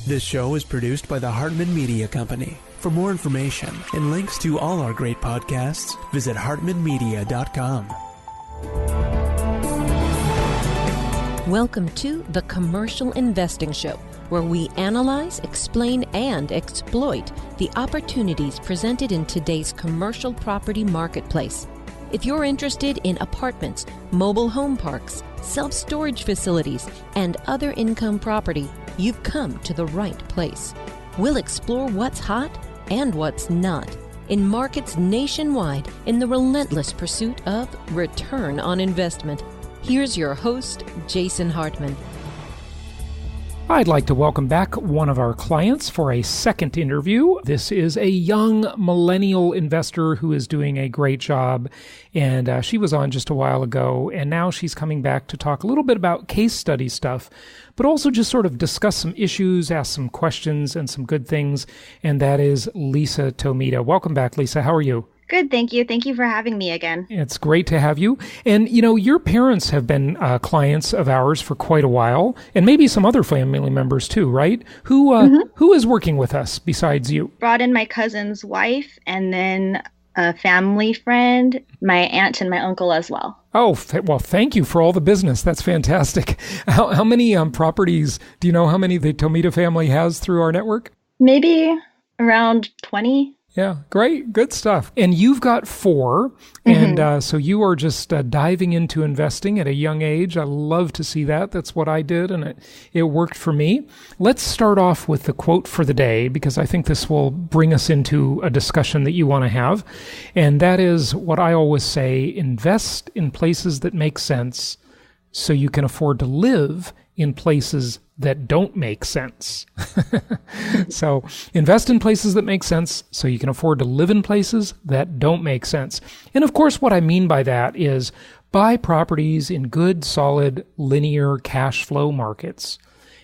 This show is produced by the Hartman Media Company. For more information and links to all our great podcasts, visit hartmanmedia.com. Welcome to The Commercial Investing Show, where we analyze, explain, and exploit the opportunities presented in today's commercial property marketplace. If you're interested in apartments, mobile home parks, self-storage facilities, and other income property, you've come to the right place. We'll explore what's hot and what's not in markets nationwide in the relentless pursuit of return on investment. Here's your host, Jason Hartman. I'd like to welcome back one of our clients for a second interview. This is a young millennial investor who is doing a great job, and she was on just a while ago, and now she's coming back to talk a little bit about case study stuff, but also just sort of discuss some issues, ask some questions, and some good things, and that is Lisa Tomita. Welcome back, Lisa. How are you? Good, thank you. Thank you for having me again. It's great to have you. And, you know, your parents have been clients of ours for quite a while, and maybe some other family members too, right? Who is working with us besides you? Brought in my cousin's wife and then a family friend, my aunt and my uncle as well. Oh, well, thank you for all the business. That's fantastic. How many properties, do you know how many the Tomita family has through our network? Maybe around 20. Yeah, great. Good stuff. And you've got 4. And so you are just diving into investing at a young age. I love to see that. That's what I did, and it worked for me. Let's start off with the quote for the day, because I think this will bring us into a discussion that you want to have. And that is what I always say: invest in places that make sense so you can afford to live in places that don't make sense. So invest in places that make sense so you can afford to live in places that don't make sense. And of course, what I mean by that is buy properties in good, solid, linear cash flow markets.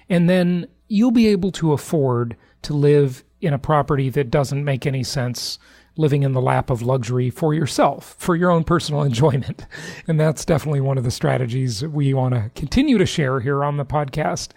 And then you'll be able to afford to live in a property that doesn't make any sense, living in the lap of luxury for yourself, for your own personal enjoyment. And that's definitely one of the strategies we want to continue to share here on the podcast.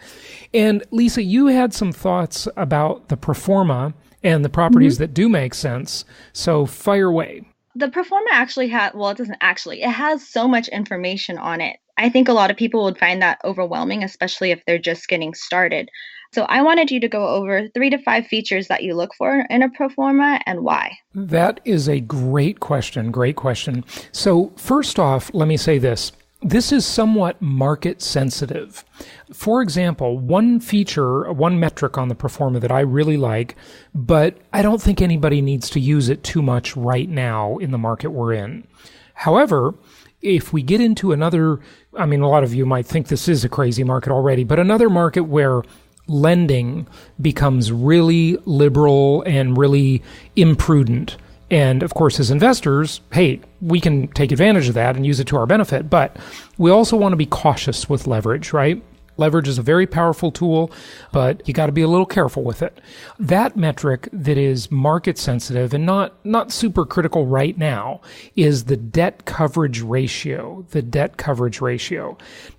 And Lisa, you had some thoughts about the Pro Forma and the properties that do make sense. So fire away. The Pro Forma actually it has so much information on it. I think a lot of people would find that overwhelming, especially if they're just getting started. So I wanted you to go over 3 to 5 features that you look for in a Pro Forma and why. That is a great question. Great question. So first off, let me say this. This is somewhat market sensitive. For example, one metric on the Pro Forma that I really like, but I don't think anybody needs to use it too much right now in the market we're in. However, if we get into another, a lot of you might think this is a crazy market already, but another market where lending becomes really liberal and really imprudent. And of course, as investors, hey, we can take advantage of that and use it to our benefit, but we also want to be cautious with leverage, right? Leverage is a very powerful tool, but you got to be a little careful with it. That metric that is market sensitive and not super critical right now is the debt coverage ratio,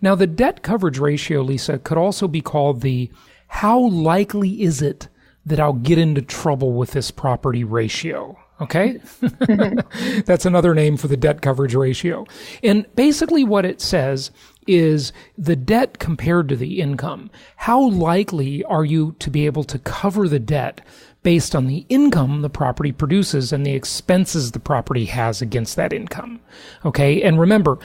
Now, the debt coverage ratio, Lisa, could also be called the how likely is it that I'll get into trouble with this property ratio. Okay? That's another name for the debt coverage ratio. And basically what it says is the debt compared to the income. How likely are you to be able to cover the debt based on the income the property produces and the expenses the property has against that income? Okay? And remember,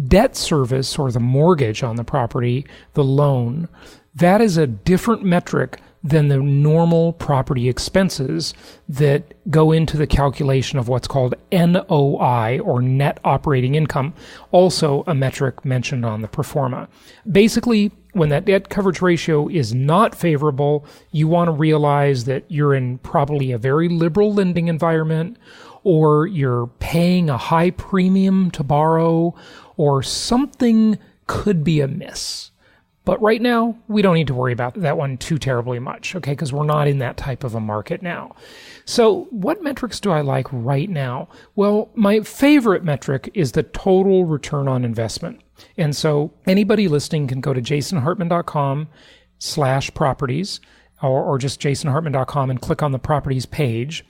debt service, or the mortgage on the property, the loan, that is a different metric than the normal property expenses that go into the calculation of what's called NOI, or net operating income, also a metric mentioned on the Pro Forma. Basically, when that debt coverage ratio is not favorable, you want to realize that you're in probably a very liberal lending environment, or you're paying a high premium to borrow, or something could be amiss. But right now, we don't need to worry about that one too terribly much, okay, because we're not in that type of a market now. So what metrics do I like right now? Well, my favorite metric is the total return on investment. And so anybody listening can go to jasonhartman.com/properties. or just jasonhartman.com and click on the properties page.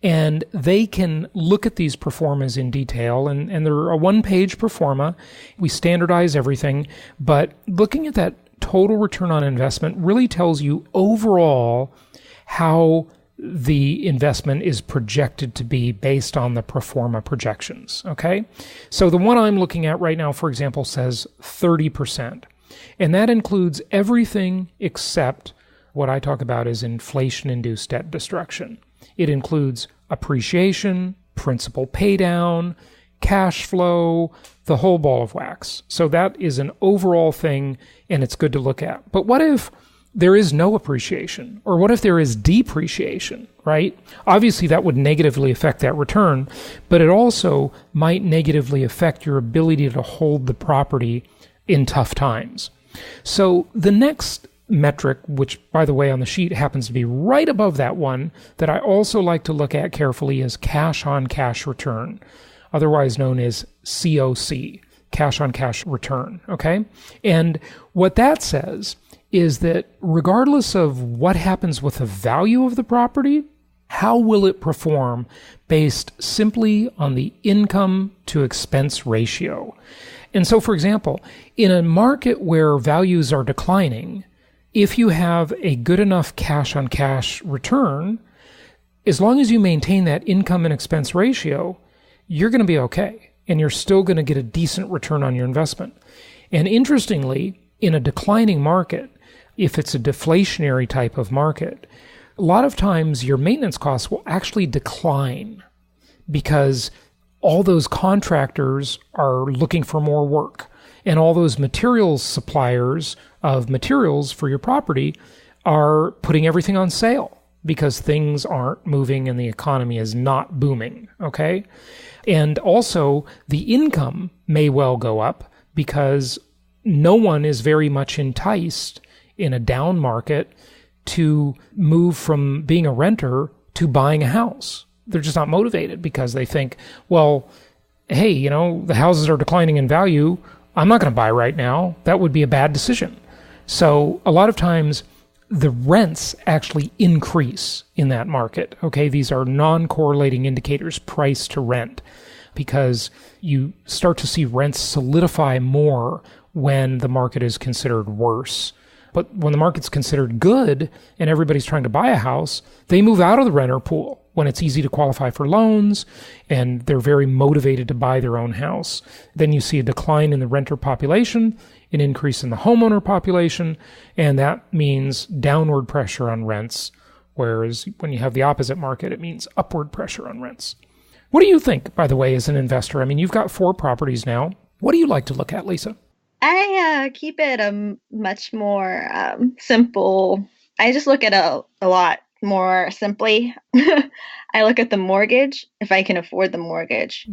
And they can look at these pro formas in detail. And they're a one-page pro forma. We standardize everything. But looking at that total return on investment really tells you overall how the investment is projected to be based on the pro forma projections, okay? So the one I'm looking at right now, for example, says 30%. And that includes everything except what I talk about is inflation-induced debt destruction. It includes appreciation, principal paydown, cash flow, the whole ball of wax. So that is an overall thing, and it's good to look at. But what if there is no appreciation? Or what if there is depreciation, right? Obviously, that would negatively affect that return, but it also might negatively affect your ability to hold the property in tough times. So the next metric, which, by the way, on the sheet happens to be right above that one, that I also like to look at carefully is cash-on-cash return, otherwise known as COC, cash-on-cash return, okay? And what that says is that regardless of what happens with the value of the property, how will it perform based simply on the income to expense ratio? And so, for example, in a market where values are declining, if you have a good enough cash-on-cash return, as long as you maintain that income and expense ratio, you're going to be okay, and you're still going to get a decent return on your investment. And interestingly, in a declining market, if it's a deflationary type of market, a lot of times your maintenance costs will actually decline because all those contractors are looking for more work, and all those materials suppliers of materials for your property are putting everything on sale because things aren't moving and the economy is not booming, okay? And also the income may well go up because no one is very much enticed in a down market to move from being a renter to buying a house. They're just not motivated because they think, well, hey, you know, the houses are declining in value. I'm not going to buy right now. That would be a bad decision. So a lot of times the rents actually increase in that market. Okay, these are non-correlating indicators, price to rent, because you start to see rents solidify more when the market is considered worse. But when the market's considered good and everybody's trying to buy a house, they move out of the renter pool when it's easy to qualify for loans and they're very motivated to buy their own house. Then you see a decline in the renter population, an increase in the homeowner population, and that means downward pressure on rents, whereas when you have the opposite market, it means upward pressure on rents. What do you think, by the way, as an investor? I mean, you've got 4 properties now. What do you like to look at, Lisa? I keep it a much more simple. I just look at a lot more simply. I look at the mortgage, if I can afford the mortgage,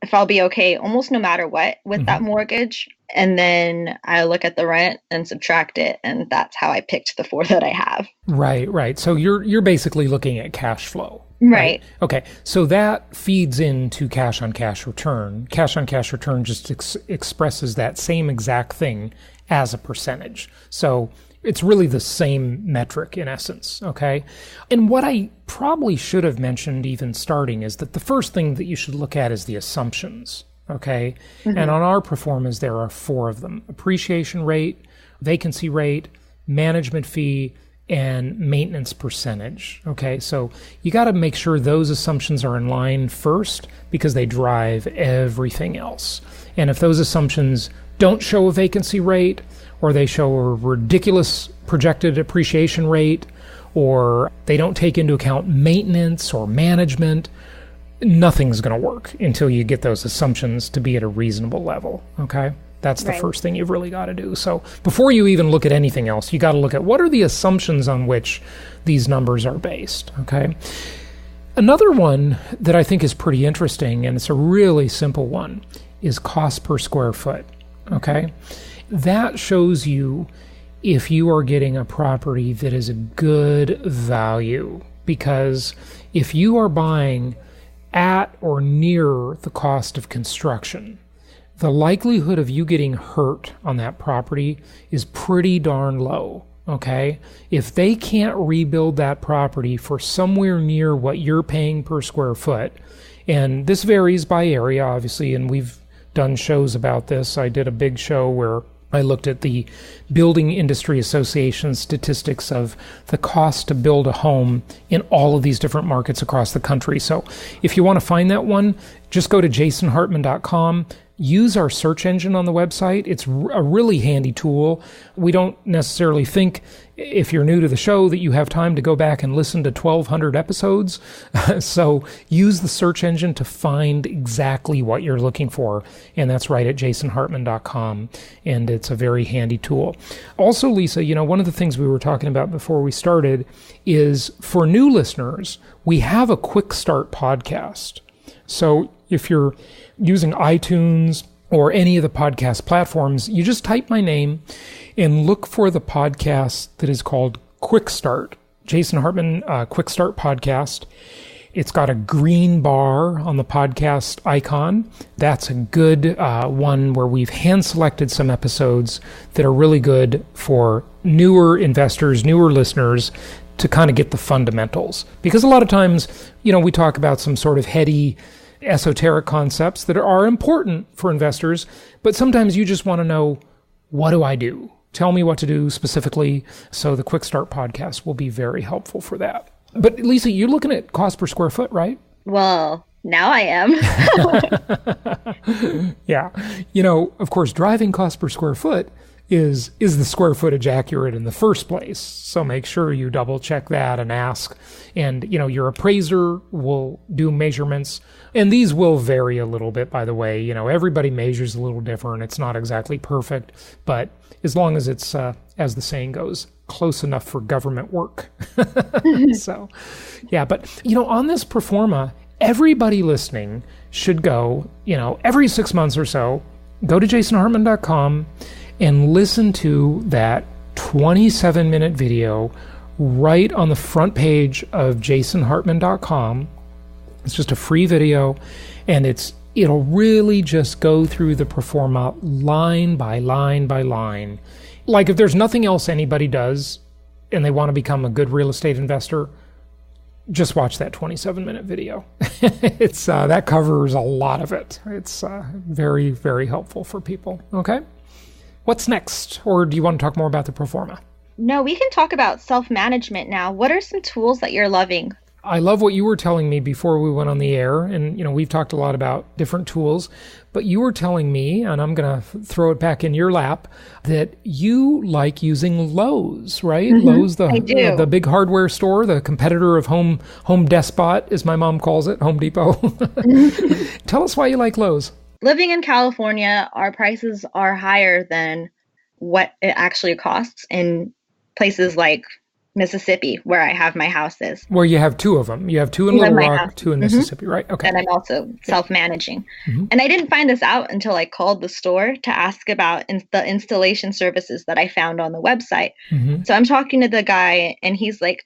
if I'll be okay almost no matter what with that mortgage. And then I look at the rent and subtract it. And that's how I picked the 4 that I have. Right. So you're basically looking at cash flow. Right. Okay. So that feeds into cash-on-cash return. Cash-on-cash return just expresses that same exact thing as a percentage. So it's really the same metric in essence, okay? And what I probably should have mentioned even starting is that the first thing that you should look at is the assumptions, okay? And on our pro formas, there are 4 of them: appreciation rate, vacancy rate, management fee, and maintenance percentage, okay? So you got to make sure those assumptions are in line first because they drive everything else. And if those assumptions don't show a vacancy rate, or they show a ridiculous projected appreciation rate, or they don't take into account maintenance or management, nothing's going to work until you get those assumptions to be at a reasonable level, okay? That's the first thing you've really got to do. So before you even look at anything else, you got to look at what are the assumptions on which these numbers are based, okay? Another one that I think is pretty interesting, and it's a really simple one, is cost per square foot, okay? That shows you if you are getting a property that is a good value, because if you are buying at or near the cost of construction, the likelihood of you getting hurt on that property is pretty darn low, okay? If they can't rebuild that property for somewhere near what you're paying per square foot, and this varies by area, obviously, and we've done shows about this. I did a big show where I looked at the Building Industry Association statistics of the cost to build a home in all of these different markets across the country. So if you want to find that one, just go to jasonhartman.com. Use our search engine on the website. It's a really handy tool. We don't necessarily think, if you're new to the show, that you have time to go back and listen to 1,200 episodes. So use the search engine to find exactly what you're looking for. And that's right at jasonhartman.com. And it's a very handy tool. Also, Lisa, one of the things we were talking about before we started is for new listeners, we have a quick start podcast. So if you're using iTunes or any of the podcast platforms, you just type my name and look for the podcast that is called Quick Start, Jason Hartman Quick Start Podcast. It's got a green bar on the podcast icon. That's a good one where we've hand-selected some episodes that are really good for newer investors, newer listeners, to kind of get the fundamentals. Because a lot of times, we talk about some sort of heady, esoteric concepts that are important for investors, but sometimes you just want to know, what do I do? Tell me what to do specifically. So the Quick Start podcast will be very helpful for that. But Lisa, you're looking at cost per square foot, right? Well, now I am. Yeah. Of course, driving cost per square foot is the square footage accurate in the first place? So make sure you double check that and ask. And, your appraiser will do measurements. And these will vary a little bit, by the way. Everybody measures a little different. It's not exactly perfect. But as long as it's, as the saying goes, close enough for government work. So, yeah. But, on this Pro Forma, everybody listening should go, every 6 months or so, go to jasonhartman.com and listen to that 27-minute video right on the front page of jasonhartman.com. It's just a free video, and it'll really just go through the Pro Forma line by line by line. Like if there's nothing else anybody does and they want to become a good real estate investor, just watch that 27-minute video. It's that covers a lot of it. It's very, very helpful for people. Okay? What's next? Or do you want to talk more about the Pro Forma? No, we can talk about self-management now. What are some tools that you're loving? I love what you were telling me before we went on the air. And, we've talked a lot about different tools. But you were telling me, and I'm going to throw it back in your lap, that you like using Lowe's, right? Mm-hmm. Lowe's, the big hardware store, the competitor of Home Depot, as my mom calls it, Home Depot. Tell us why you like Lowe's. Living in California, our prices are higher than what it actually costs in places like Mississippi, where I have my houses. Where you have two of them. You have two in Little Rock, two in Mississippi, right? Okay. And I'm also self-managing. Mm-hmm. And I didn't find this out until I called the store to ask about the installation services that I found on the website. Mm-hmm. So I'm talking to the guy, and he's like,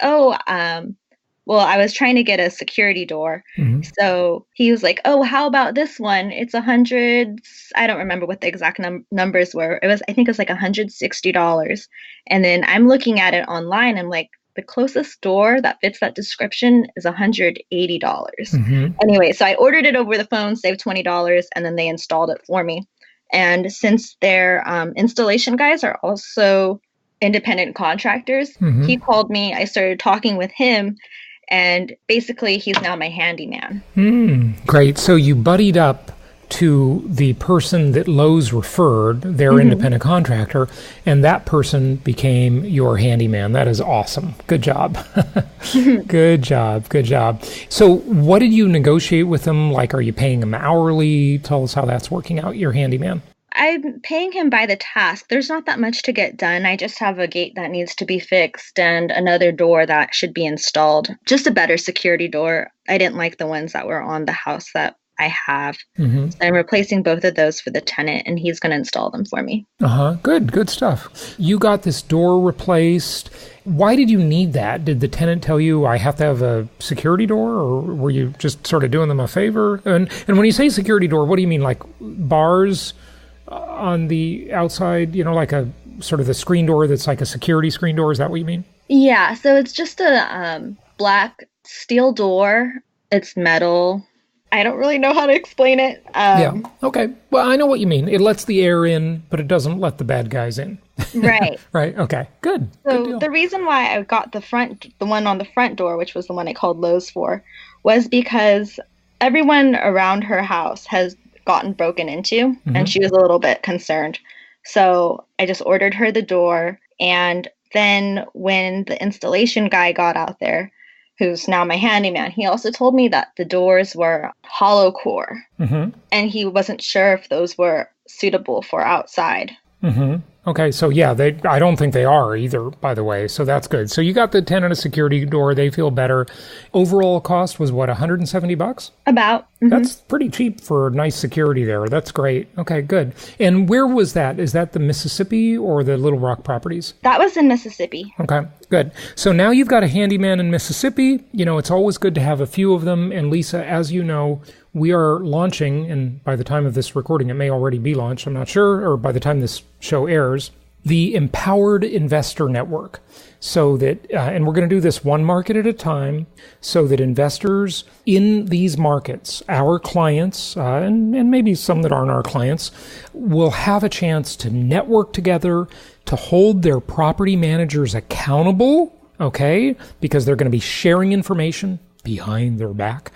well, I was trying to get a security door. Mm-hmm. So he was like, how about this one? It's 100. I don't remember what the exact numbers were. I think it was like $160. And then I'm looking at it online. I'm like, the closest door that fits that description is $180. Mm-hmm. Anyway, so I ordered it over the phone, saved $20, and then they installed it for me. And since their installation guys are also independent contractors, mm-hmm. he called me. I started talking with him. And basically, he's now my handyman. Great. So you buddied up to the person that Lowe's referred, their mm-hmm. independent contractor, and that person became your handyman. That is awesome. Good job. Good job. Good job. So what did you negotiate with them? Like, are you paying them hourly? Tell us how that's working out, your handyman. I'm paying him by the task. There's not that much to get done. I just have a gate that needs to be fixed and another door that should be installed. Just a better security door. I didn't like the ones that were on the house that I have. Mm-hmm. So I'm replacing both of those for the tenant, and he's going to install them for me. Good stuff. You got this door replaced. Why did you need that? Did the tenant tell you, I have to have a security door, or were you just sort of doing them a favor? And when you say security door, what do you mean? Like bars on the outside, like a sort of the screen door that's like a security screen door. Is that what you mean? Yeah, so it's just a black steel door. It's metal. I don't really know how to explain it. Yeah. Okay. Well, I know what you mean. It lets the air in, but it doesn't let the bad guys in. Right. Right. Okay. Good. So Good the reason why I got the one on the front door, which was the one I called Lowe's for, was because everyone around her house has gotten broken into, and she was a little bit concerned. So I just ordered her the door, and then when the installation guy got out there, who's now my handyman, he also told me that the doors were hollow core, and he wasn't sure if those were suitable for outside. Okay, so yeah, I don't think they are either, by the way, so that's good. So you got the tenant security door, they feel better. Overall cost was what, $170? About. That's pretty cheap for nice security there. That's great. Okay, good. And where was that? Is that the Mississippi or the Little Rock properties? That was in Mississippi. Okay, good. So now you've got a handyman in Mississippi. You know, it's always good to have a few of them. And Lisa, as you know, we are launching, and by the time of this recording, it may already be launched, I'm not sure, or by the time this show airs, the Empowered Investor Network. So that, and we're going to do this one market at a time, so that investors in these markets, our clients, and maybe some that aren't our clients, will have a chance to network together, to hold their property managers accountable, okay, because they're going to be sharing information behind their back.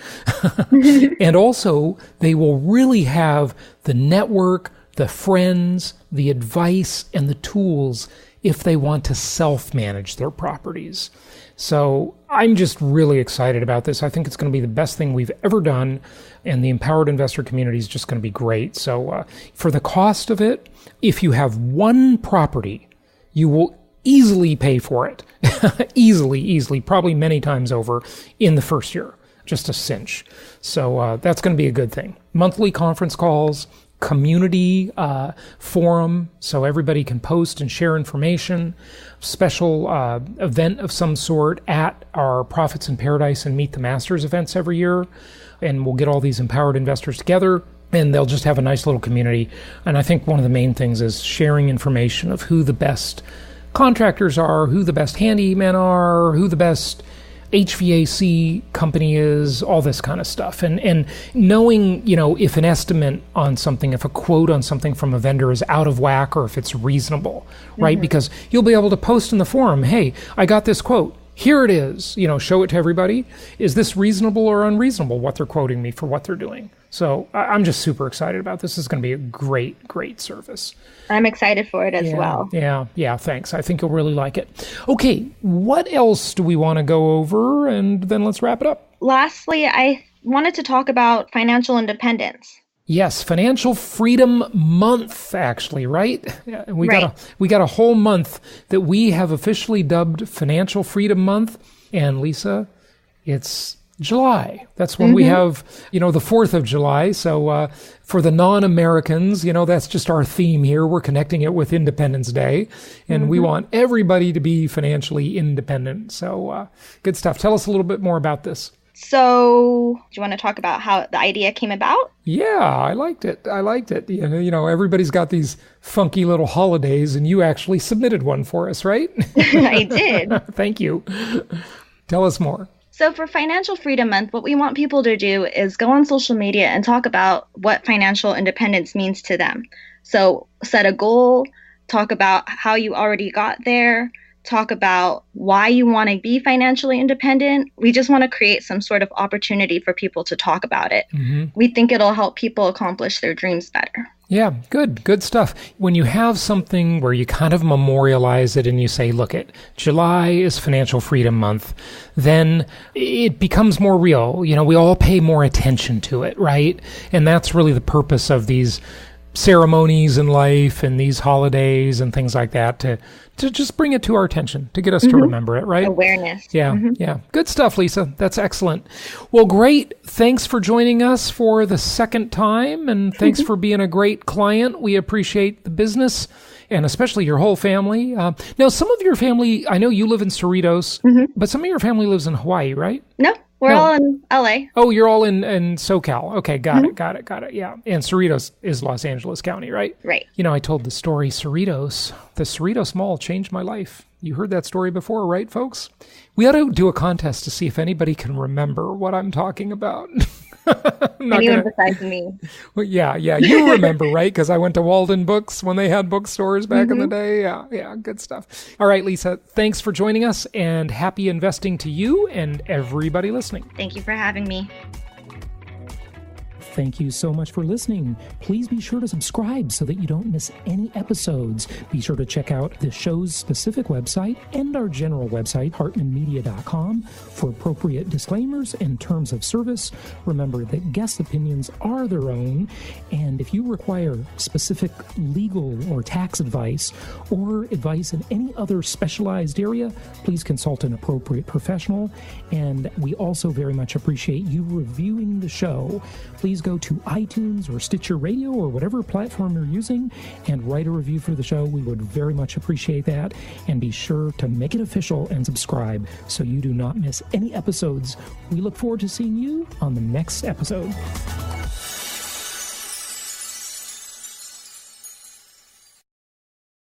And also, they will really have the network, the friends, the advice, and the tools if they want to self-manage their properties. So I'm just really excited about this. I think it's going to be the best thing we've ever done, and the empowered investor community is just going to be great. So for the cost of it, if you have one property, you will easily pay for it. easily, probably many times over in the first year. Just a cinch. So that's going to be a good thing. Monthly conference calls, community forum, so everybody can post and share information, special event of some sort at our Profits in Paradise and Meet the Masters events every year. And we'll get all these empowered investors together, and they'll just have a nice little community. And I think one of the main things is sharing information of who the best contractors are, who the best handymen are, who the best HVAC company is, all this kind of stuff. And knowing, you know, if an estimate on something, if a quote on something from a vendor is out of whack or if it's reasonable, right? Because you'll be able to post in the forum, hey, I got this quote. Here it is, you know, show it to everybody. Is this reasonable or unreasonable, what they're quoting me for what they're doing? So I'm just super excited about this. This is going to be a great, great service. I'm excited for it as well. Yeah, thanks. I think you'll really like it. Okay, what else do we want to go over? And then let's wrap it up. Lastly, I wanted to talk about financial independence. Yes, Financial Freedom Month, actually, right? We got a whole month that we have officially dubbed Financial Freedom Month. And Lisa, it's July. That's when we have, you know, the 4th of July. So for the non-Americans, you know, that's just our theme here. We're connecting it with Independence Day. And we want everybody to be financially independent. So good stuff. Tell us a little bit more about this. So do you want to talk about how the idea came about? Yeah, I liked it. You know, everybody's got these funky little holidays, and you actually submitted one for us, right? I did. Thank you. Tell us more. So for Financial Freedom Month, what we want people to do is go on social media and talk about what financial independence means to them. So set a goal, talk about how you already got there, talk about why you want to be financially independent. We just want to create some sort of opportunity for people to talk about it. We think it'll help people accomplish their dreams better. Yeah, good stuff. When you have something where you kind of memorialize it and you say, look, July is Financial Freedom Month, then it becomes more real. You know, we all pay more attention to it, right? And that's really the purpose of these ceremonies in life and these holidays and things like that, to just bring it to our attention, to get us to remember it, right? Awareness. Yeah. Good stuff, Lisa. That's excellent. Well, great. Thanks for joining us for the second time, and thanks for being a great client. We appreciate the business, and especially your whole family. Now, some of your family, I know you live in Cerritos, but some of your family lives in Hawaii, right? No, we're all in LA. Oh, you're all in SoCal. Okay, got it. Yeah. And Cerritos is Los Angeles County, right? Right. You know, I told the story, Cerritos. The Cerritos Mall changed my life. You heard that story before, right, folks? We ought to do a contest to see if anybody can remember what I'm talking about. Anyone besides me. Well, yeah. You remember, right? Because I went to Walden Books when they had bookstores back in the day. Yeah, good stuff. All right, Lisa, thanks for joining us, and happy investing to you and everybody listening. Thank you for having me. Thank you so much for listening. Please be sure to subscribe so that you don't miss any episodes. Be sure to check out the show's specific website and our general website, hartmanmedia.com, for appropriate disclaimers and terms of service. Remember that guest opinions are their own, and if you require specific legal or tax advice or advice in any other specialized area, please consult an appropriate professional. And we also very much appreciate you reviewing the show. Please go to iTunes or Stitcher Radio or whatever platform you're using and write a review for the show. We would very much appreciate that. And be sure to make it official and subscribe so you do not miss any episodes. We look forward to seeing you on the next episode.